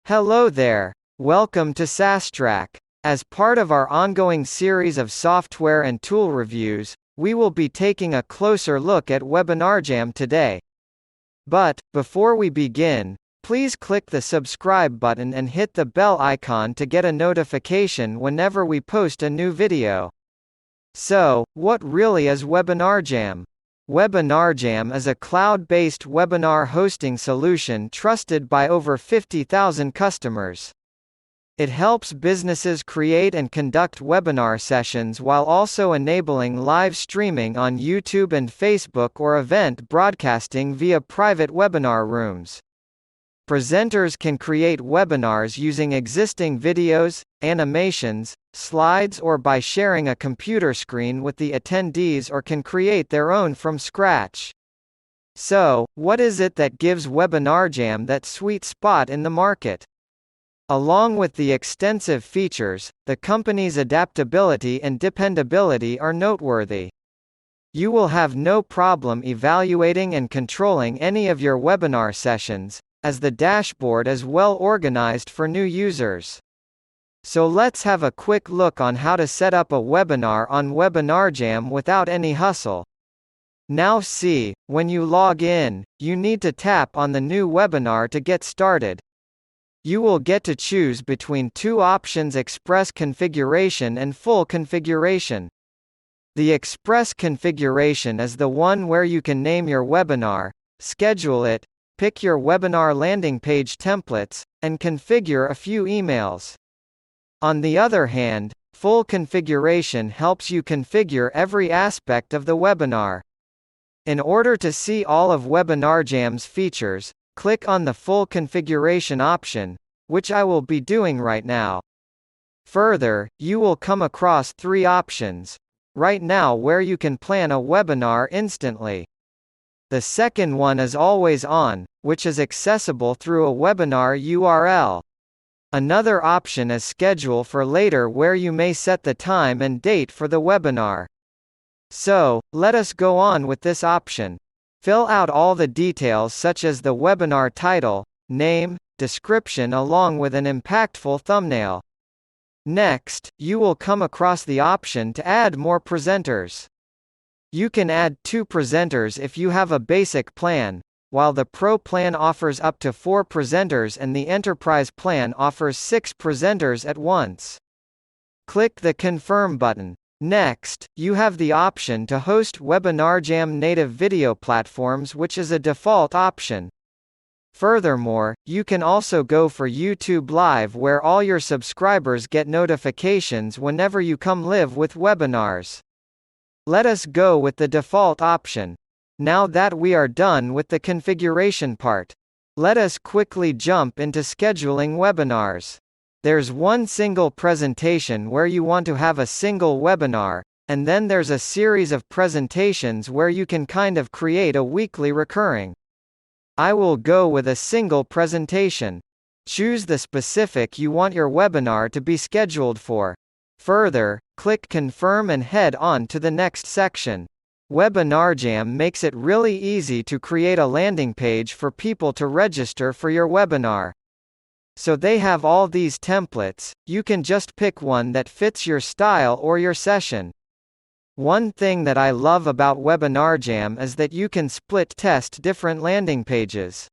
Hello there. Welcome to SaaStrack. As part of our ongoing series of software and tool reviews, we will be taking a closer look at WebinarJam today. But, before we begin, please click the subscribe button and hit the bell icon to get a notification whenever we post a new video. So, what really is WebinarJam? WebinarJam is a cloud-based webinar hosting solution trusted by over 50,000 customers. It helps businesses create and conduct webinar sessions while also enabling live streaming on YouTube and Facebook or event broadcasting via private webinar rooms. Presenters can create webinars using existing videos, animations, slides, or by sharing a computer screen with the attendees, or can create their own from scratch. So, what is it that gives WebinarJam that sweet spot in the market? Along with the extensive features, the company's adaptability and dependability are noteworthy. You will have no problem evaluating and controlling any of your webinar sessions, as the dashboard is well organized for new users. So let's have a quick look on how to set up a webinar on WebinarJam without any hustle. Now see, when you log in, you need to tap on the new webinar to get started. You will get to choose between two options: Express configuration and full configuration. The Express configuration is the one where you can name your webinar, schedule it, pick your webinar landing page templates, and configure a few emails. On the other hand, full configuration helps you configure every aspect of the webinar. In order to see all of WebinarJam's features, click on the full configuration option, which I will be doing right now. Further, you will come across three options right now where you can plan a webinar instantly. The second one is Always On, which is accessible through a webinar URL. Another option is Schedule for later, where you may set the time and date for the webinar. So, let us go on with this option. Fill out all the details such as the webinar title, name, description along with an impactful thumbnail. Next, you will come across the option to add more presenters. You can add 2 presenters if you have a basic plan, while the Pro plan offers up to 4 presenters and the Enterprise plan offers 6 presenters at once. Click the Confirm button. Next, you have the option to host WebinarJam native video platforms, which is a default option. Furthermore, you can also go for YouTube Live, where all your subscribers get notifications whenever you come live with webinars. Let us go with the default option. Now that we are done with the configuration part, let us quickly jump into scheduling webinars. There's one single presentation where you want to have a single webinar, and then there's a series of presentations where you can kind of create a weekly recurring. I will go with a single presentation. Choose the specific you want your webinar to be scheduled for. Further, click Confirm and head on to the next section. WebinarJam makes it really easy to create a landing page for people to register for your webinar. So they have all these templates, you can just pick one that fits your style or your session. One thing that I love about WebinarJam is that you can split test different landing pages.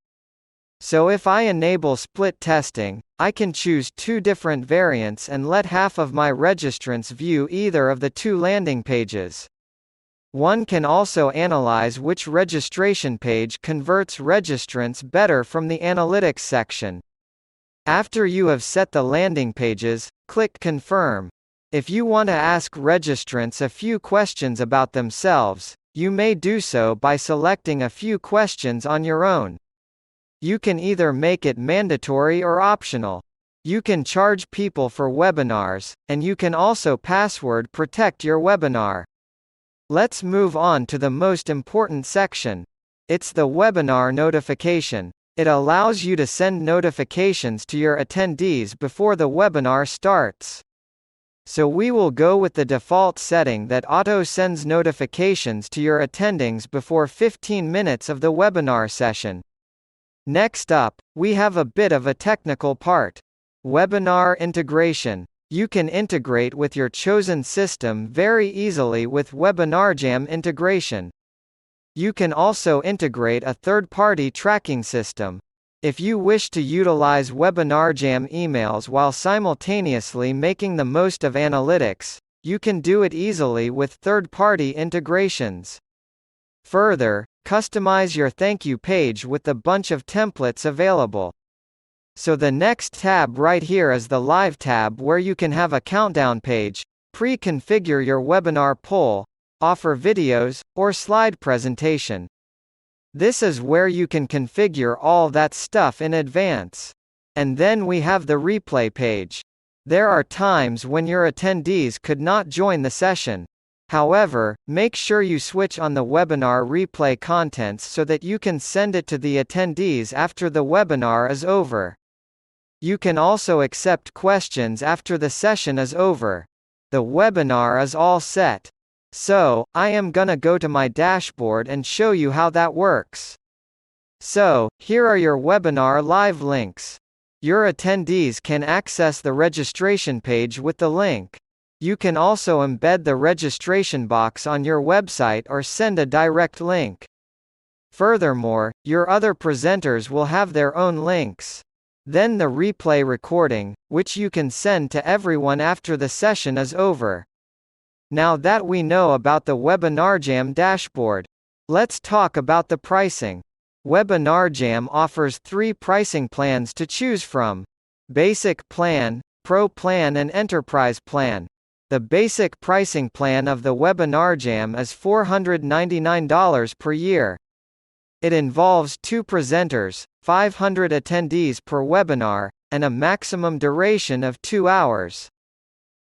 So if I enable split testing, I can choose 2 different variants and let half of my registrants view either of the 2 landing pages. One can also analyze which registration page converts registrants better from the analytics section. After you have set the landing pages, click Confirm. If you want to ask registrants a few questions about themselves, you may do so by selecting a few questions on your own. You can either make it mandatory or optional. You can charge people for webinars, and you can also password protect your webinar. Let's move on to the most important section. It's the webinar notification. It allows you to send notifications to your attendees before the webinar starts. So we will go with the default setting that auto sends notifications to your attendings before 15 minutes of the webinar session. Next up, we have a bit of a technical part. Webinar integration. You can integrate with your chosen system very easily with WebinarJam integration. You can also integrate a third-party tracking system. If you wish to utilize WebinarJam emails while simultaneously making the most of analytics, you can do it easily with third-party integrations. Further, customize your thank you page with the bunch of templates available. So the next tab right here is the Live tab, where you can have a countdown page, pre-configure your webinar poll, offer videos, or slide presentation. This is where you can configure all that stuff in advance. And then we have the replay page. There are times when your attendees could not join the session. However, make sure you switch on the webinar replay contents so that you can send it to the attendees after the webinar is over. You can also accept questions after the session is over. The webinar is all set. So, I am gonna go to my dashboard and show you how that works. So, here are your webinar live links. Your attendees can access the registration page with the link. You can also embed the registration box on your website or send a direct link. Furthermore, your other presenters will have their own links. Then the replay recording, which you can send to everyone after the session is over. Now that we know about the WebinarJam dashboard, let's talk about the pricing. WebinarJam offers 3 pricing plans to choose from: Basic Plan, Pro Plan and Enterprise Plan. The basic pricing plan of the WebinarJam is $499 per year. It involves 2 presenters, 500 attendees per webinar, and a maximum duration of 2 hours.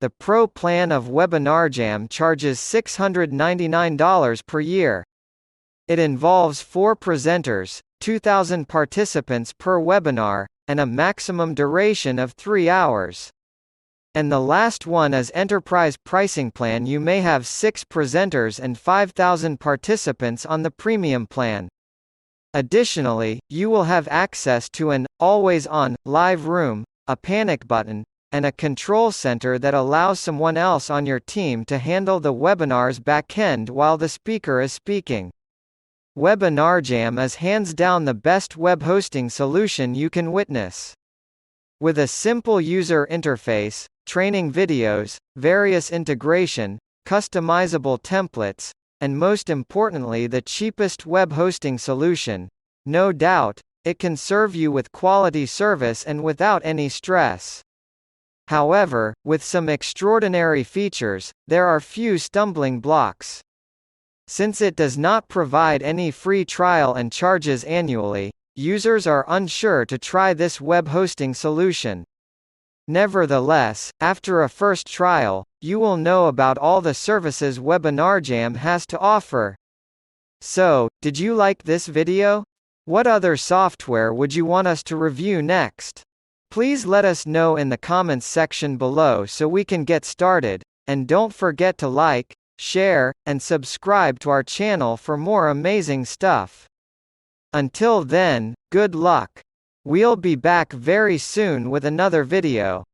The Pro plan of WebinarJam charges $699 per year. It involves 4 presenters, 2,000 participants per webinar, and a maximum duration of 3 hours. And the last one is Enterprise pricing plan. You may have 6 presenters and 5,000 participants on the premium plan. Additionally, you will have access to an always-on live room, a panic button, and a control center that allows someone else on your team to handle the webinar's backend while the speaker is speaking. WebinarJam is hands down the best web hosting solution you can witness. With a simple user interface, training videos, various integration, customizable templates, and most importantly the cheapest web hosting solution, no doubt, it can serve you with quality service and without any stress. However, with some extraordinary features, there are few stumbling blocks. Since it does not provide any free trial and charges annually, users are unsure to try this web hosting solution. Nevertheless, after a first trial, you will know about all the services WebinarJam has to offer. So, did you like this video? What other software would you want us to review next? Please let us know in the comments section below so we can get started, and don't forget to like, share, and subscribe to our channel for more amazing stuff. Until then, good luck. We'll be back very soon with another video.